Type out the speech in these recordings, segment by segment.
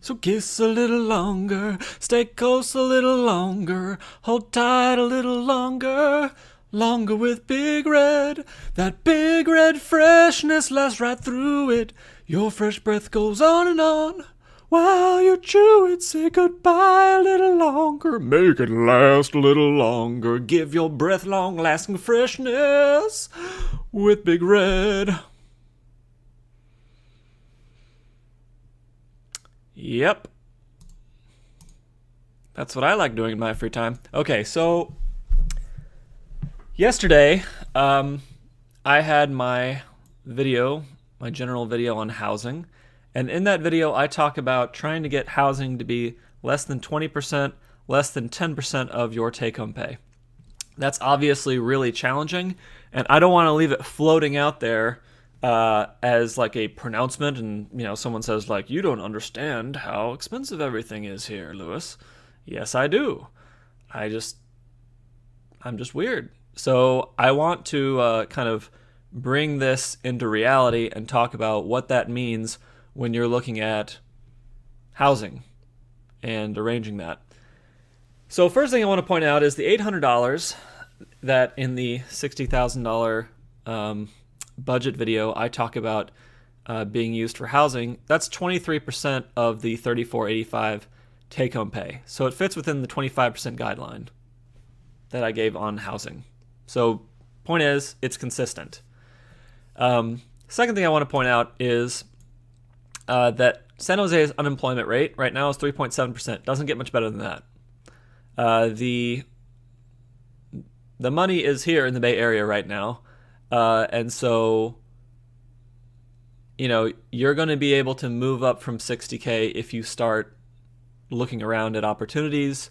So kiss a little longer, stay close a little longer, hold tight a little longer. Longer with Big Red. That Big Red freshness lasts right through it. Your fresh breath goes on and on. While you chew it, say goodbye a little longer. Make it last a little longer. Give your breath long lasting freshness with Big Red. Yep. That's what I like doing in my free time. Okay, so yesterday, I had my general video on housing. And in that video, I talk about trying to get housing to be less than 20%, less than 10% of your take-home pay. That's obviously really challenging, and I don't want to leave it floating out there as like a pronouncement, and someone says like, you don't understand how expensive everything is here, Lewis. Yes, I do. I'm just weird. So I want to kind of bring this into reality and talk about what that means when you're looking at housing and arranging that. So first thing I want to point out is the $800 that in the $60,000 budget video I talk about being used for housing. That's 23% of the $34.85 take-home pay. So it fits within the 25% guideline that I gave on housing. So point is, it's consistent. Second thing I want to point out is that San Jose's unemployment rate right now is 3.7%. Doesn't get much better than that. The money is here in the Bay Area right now, and so you're going to be able to move up from 60K if you start looking around at opportunities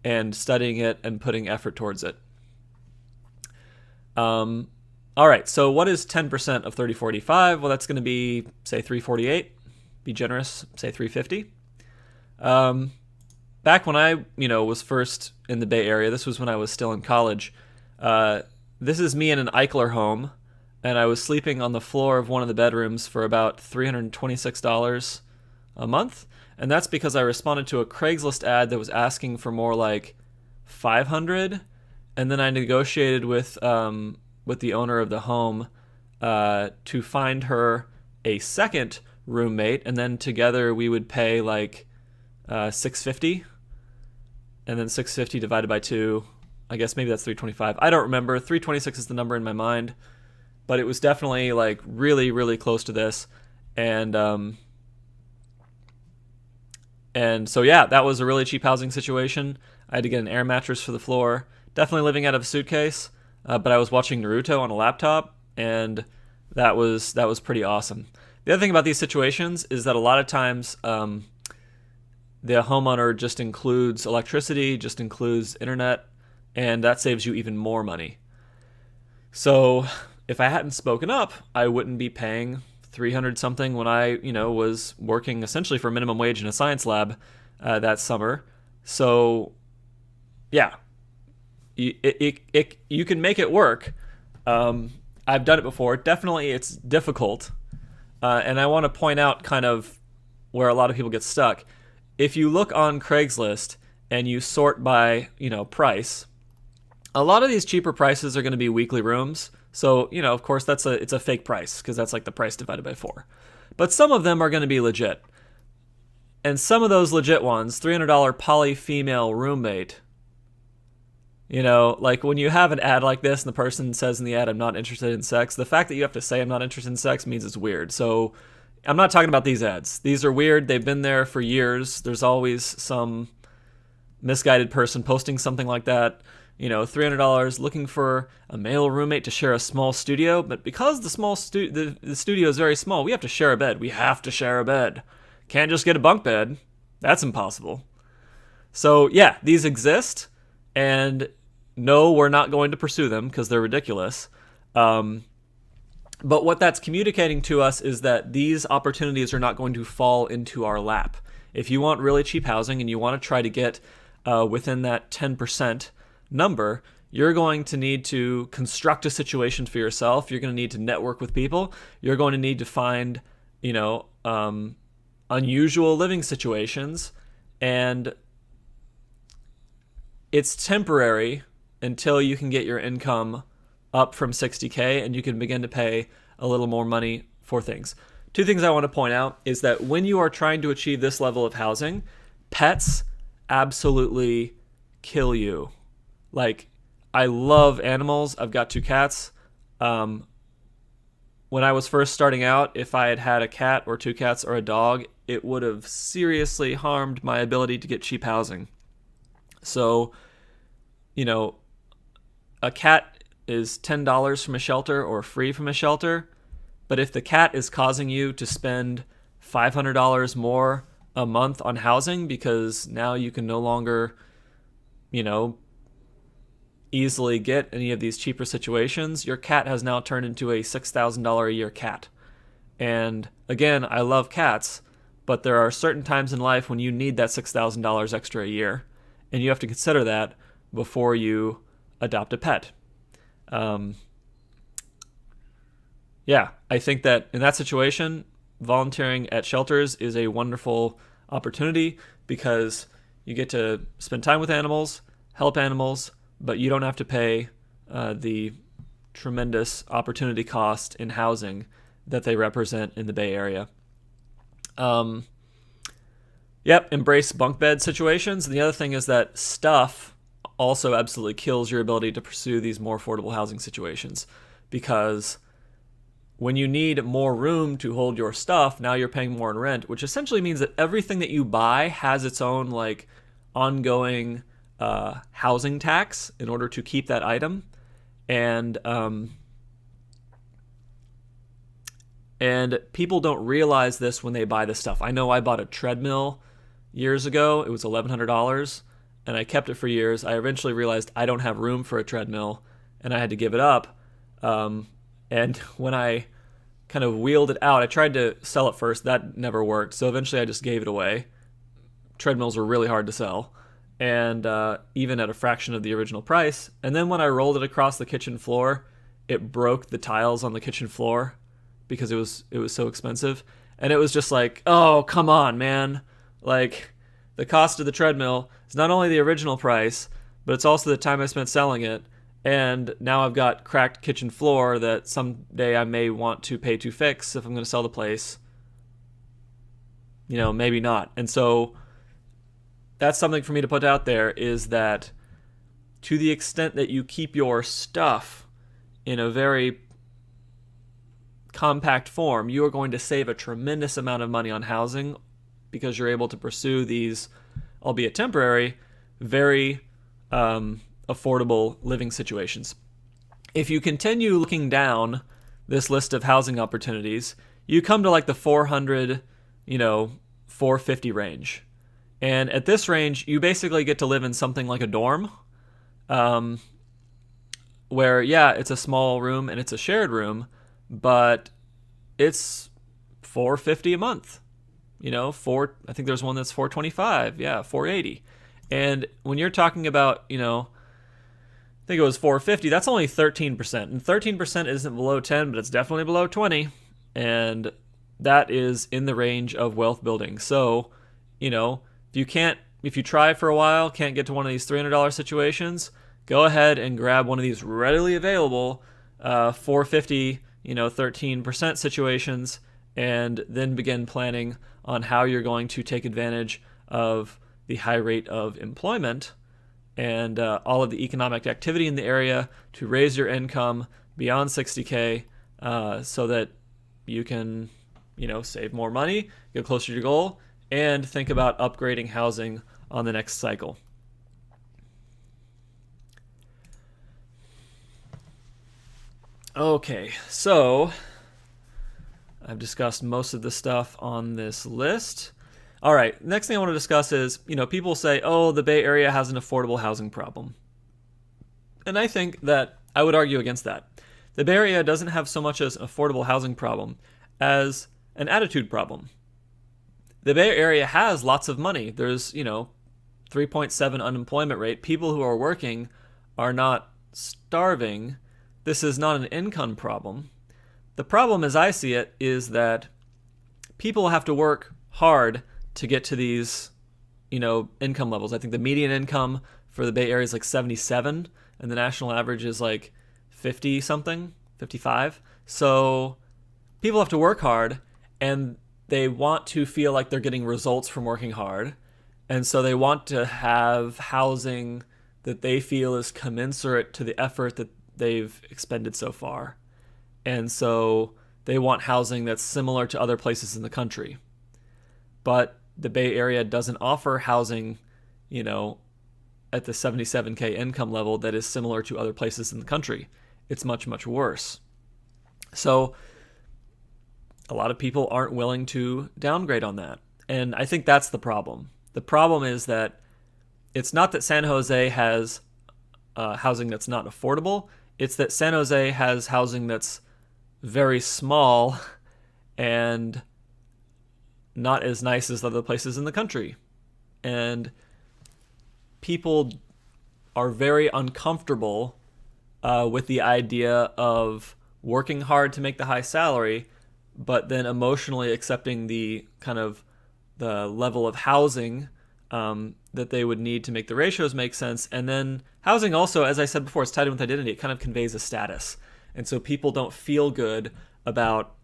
and studying it and putting effort towards it. All right, so what is 10% of 3045? Well, that's going to be, say, 348. Be generous, say 350. Back when I, was first in the Bay Area, this was when I was still in college. This is me in an Eichler home, and I was sleeping on the floor of one of the bedrooms for about $326 a month. And that's because I responded to a Craigslist ad that was asking for more like $500, and then I negotiated with the owner of the home to find her a second roommate, and then together we would pay like $650, and then $650 divided by 2. I guess maybe that's $325. I don't remember. $326 is the number in my mind, but it was definitely like really, really close to this, and so yeah, that was a really cheap housing situation. I had to get an air mattress for the floor. Definitely living out of a suitcase, but I was watching Naruto on a laptop, and that was pretty awesome. The other thing about these situations is that a lot of times the homeowner just includes electricity, just includes internet, and that saves you even more money. So if I hadn't spoken up, I wouldn't be paying $300 something when I, was working essentially for minimum wage in a science lab that summer. So yeah, you can make it work. I've done it before. Definitely it's difficult. And I want to point out kind of where a lot of people get stuck. If you look on Craigslist and you sort by, price, a lot of these cheaper prices are going to be weekly rooms. So, of course, it's a fake price because that's like the price divided by 4. But some of them are going to be legit. And some of those legit ones, $300 poly female roommate, like when you have an ad like this and the person says in the ad, I'm not interested in sex, the fact that you have to say I'm not interested in sex means it's weird. So I'm not talking about these ads. These are weird. They've been there for years. There's always some misguided person posting something like that. $300 looking for a male roommate to share a small studio, but because the studio is very small, we have to share a bed. We have to share a bed. Can't just get a bunk bed. That's impossible. So yeah, these exist, and no, we're not going to pursue them because they're ridiculous. But what that's communicating to us is that these opportunities are not going to fall into our lap. If you want really cheap housing and you want to try to get within that 10% number, you're going to need to construct a situation for yourself. You're going to need to network with people. You're going to need to find, unusual living situations, and it's temporary until you can get your income up from 60K and you can begin to pay a little more money for things. Two things I want to point out is that when you are trying to achieve this level of housing, pets absolutely kill you. Like, I love animals. I've got 2 cats. When I was first starting out, if I had had a cat or 2 cats or a dog, it would have seriously harmed my ability to get cheap housing. So, a cat is $10 from a shelter or free from a shelter. But if the cat is causing you to spend $500 more a month on housing because now you can no longer, easily get any of these cheaper situations, your cat has now turned into a $6,000 a year cat. And again, I love cats, but there are certain times in life when you need that $6,000 extra a year, and you have to consider that before you adopt a pet. I think that in that situation, volunteering at shelters is a wonderful opportunity because you get to spend time with animals, help animals, but you don't have to pay the tremendous opportunity cost in housing that they represent in the Bay Area. Embrace bunk bed situations. And the other thing is that stuff also absolutely kills your ability to pursue these more affordable housing situations, because when you need more room to hold your stuff, now you're paying more in rent, which essentially means that everything that you buy has its own ongoing housing tax in order to keep that item. And people don't realize this when they buy this stuff. I know I bought a treadmill years ago. It was $1,100, and I kept it for years. I eventually realized I don't have room for a treadmill, and I had to give it up. And when I kind of wheeled it out, I tried to sell it first. That never worked. So eventually I just gave it away. Treadmills were really hard to sell, and even at a fraction of the original price. And then when I rolled it across the kitchen floor, it broke the tiles on the kitchen floor because it was so expensive. And it was just like, oh, come on, man. Like, the cost of the treadmill is not only the original price, but it's also the time I spent selling it. And now I've got cracked kitchen floor that someday I may want to pay to fix if I'm going to sell the place. Maybe not. And so that's something for me to put out there, is that to the extent that you keep your stuff in a very compact form, you are going to save a tremendous amount of money on housing because you're able to pursue these, albeit temporary, very affordable living situations. If you continue looking down this list of housing opportunities, you come to the 400, 450 range. And at this range, you basically get to live in something like a dorm, where, it's a small room and it's a shared room, but it's $450 a month. I think there's one that's $425, $480. And when you're talking about, I think it was $450, that's only 13%. And 13% isn't below 10, but it's definitely below 20. And that is in the range of wealth building. So, if you try for a while, can't get to one of these $300 situations, go ahead and grab one of these readily available $450, 13% situations, and then begin planning on how you're going to take advantage of the high rate of employment and all of the economic activity in the area to raise your income beyond 60K so that you can, save more money, get closer to your goal, and think about upgrading housing on the next cycle. Okay, so I've discussed most of the stuff on this list. All right, next thing I want to discuss is, people say, oh, the Bay Area has an affordable housing problem. And I think that I would argue against that. The Bay Area doesn't have so much as an affordable housing problem as an attitude problem. The Bay Area has lots of money. There's, 3.7 unemployment rate. People who are working are not starving. This is not an income problem. The problem, as I see it, is that people have to work hard to get to these, income levels. I think the median income for the Bay Area is like 77, and the national average is like 50 something, 55. So people have to work hard, and they want to feel like they're getting results from working hard. And so they want to have housing that they feel is commensurate to the effort that they've expended so far. And so they want housing that's similar to other places in the country. But the Bay Area doesn't offer housing, at the 77K income level that is similar to other places in the country. It's much, much worse. So a lot of people aren't willing to downgrade on that. And I think that's the problem. The problem is that it's not that San Jose has housing that's not affordable. It's that San Jose has housing that's very small and not as nice as other places in the country. And people are very uncomfortable with the idea of working hard to make the high salary, but then emotionally accepting the kind of the level of housing that they would need to make the ratios make sense. And then housing also, as I said before, is tied in with identity. It kind of conveys a status. And so people don't feel good about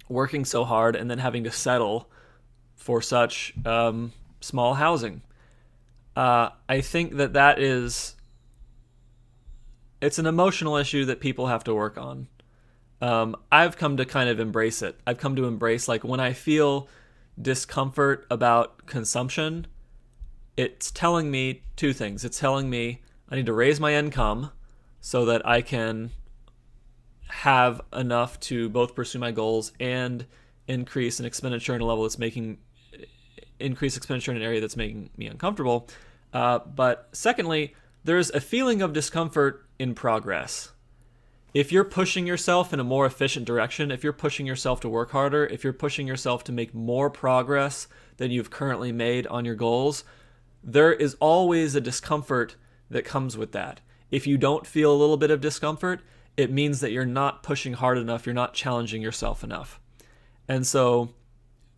working so hard and then having to settle for such small housing. I think that it's an emotional issue that people have to work on. I've come to kind of embrace it. I've come to embrace, like, when I feel discomfort about consumption, it's telling me two things. It's telling me I need to raise my income so that I can have enough to both pursue my goals and increase an expenditure in a level that's increase expenditure in an area that's making me uncomfortable. But secondly, there's a feeling of discomfort in progress. If you're pushing yourself in a more efficient direction, if you're pushing yourself to work harder, if you're pushing yourself to make more progress than you've currently made on your goals, there is always a discomfort that comes with that. If you don't feel a little bit of discomfort, it means that you're not pushing hard enough, you're not challenging yourself enough. And so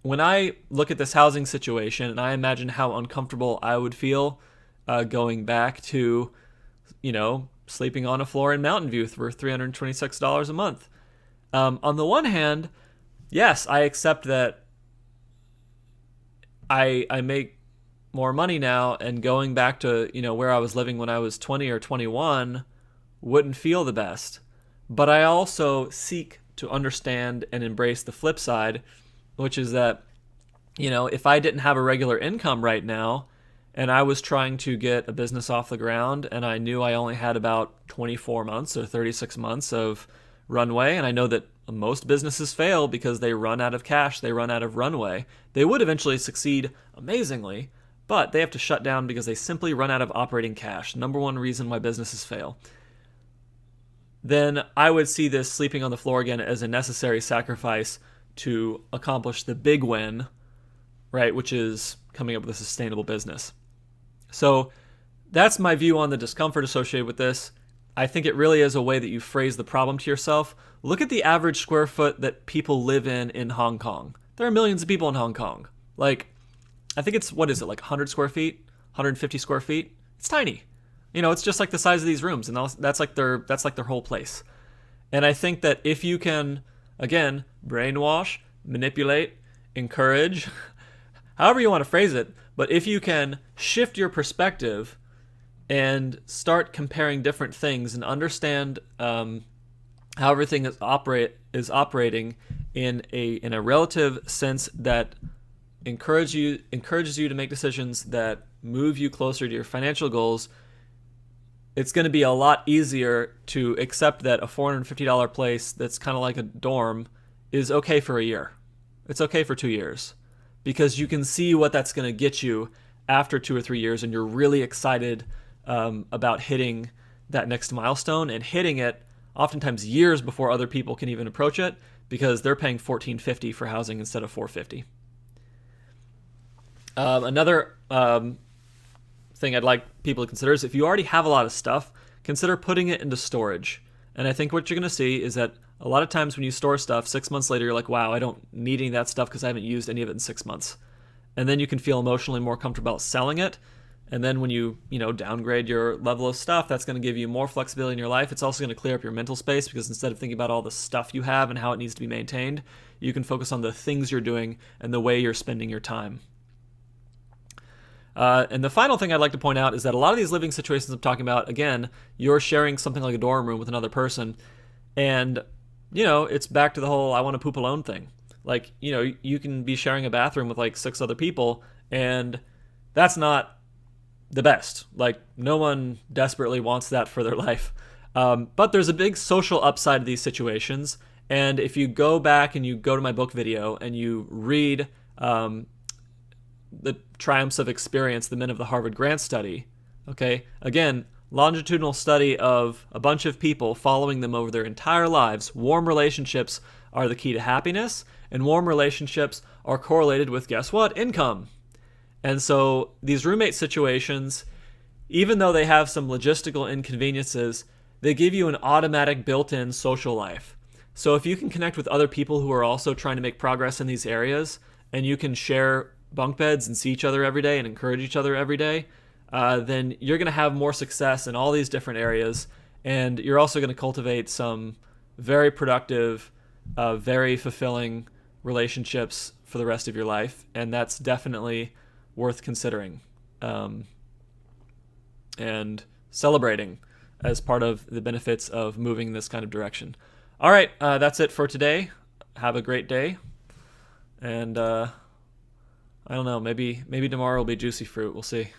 when I look at this housing situation and I imagine how uncomfortable I would feel going back to, sleeping on a floor in Mountain View for $326 a month. On the one hand, yes, I accept that I make more money now, and going back to, where I was living when I was 20 or 21 wouldn't feel the best. But I also seek to understand and embrace the flip side, which is that, if I didn't have a regular income right now, and I was trying to get a business off the ground, and I knew I only had about 24 months or 36 months of runway, and I know that most businesses fail because they run out of cash, they run out of runway. They would eventually succeed amazingly, but they have to shut down because they simply run out of operating cash. Number one reason why businesses fail. Then I would see this sleeping on the floor again as a necessary sacrifice to accomplish the big win, right, which is coming up with a sustainable business. So that's my view on the discomfort associated with this. I think it really is a way that you phrase the problem to yourself. Look at the average square foot that people live in Hong Kong. There are millions of people in Hong Kong. Like, I think it's, like 100 square feet, 150 square feet? It's tiny. It's just like the size of these rooms, and that's like their whole place. And I think that if you can, again, brainwash, manipulate, encourage, however you want to phrase it, but if you can shift your perspective and start comparing different things and understand how everything is operating in a relative sense that encourages you to make decisions that move you closer to your financial goals, it's going to be a lot easier to accept that a $450 place that's kind of like a dorm is okay for a year. It's okay for 2 years. Because you can see what that's going to get you after 2 or 3 years, and you're really excited about hitting that next milestone and hitting it oftentimes years before other people can even approach it, because they're paying $1,450 for housing instead of $450. Another thing I'd like people to consider is if you already have a lot of stuff, consider putting it into storage. And I think what you're going to see is that A lot of times when you store stuff, 6 months later, you're like, wow, I don't need any of that stuff because I haven't used any of it in 6 months. And then you can feel emotionally more comfortable about selling it. And then when you downgrade your level of stuff, that's going to give you more flexibility in your life. It's also going to clear up your mental space, because instead of thinking about all the stuff you have and how it needs to be maintained, you can focus on the things you're doing and the way you're spending your time. And the final thing I'd like to point out is that a lot of these living situations I'm talking about, again, you're sharing something like a dorm room with another person, and it's back to the whole I want to poop alone thing. Like, you can be sharing a bathroom with like 6 other people, and that's not the best. Like, no one desperately wants that for their life. But there's a big social upside to these situations. And if you go back and you go to my book video and you read The Triumphs of Experience, The Men of the Harvard Grant Study, okay, again, longitudinal study of a bunch of people, following them over their entire lives. Warm relationships are the key to happiness, and warm relationships are correlated with, guess what? Income. And so these roommate situations, even though they have some logistical inconveniences, they give you an automatic built-in social life. So if you can connect with other people who are also trying to make progress in these areas, and you can share bunk beds and see each other every day and encourage each other every day, then you're going to have more success in all these different areas. And you're also going to cultivate some very productive, very fulfilling relationships for the rest of your life. And that's definitely worth considering and celebrating as part of the benefits of moving in this kind of direction. All right, that's it for today. Have a great day. And I don't know, maybe tomorrow will be juicy fruit. We'll see.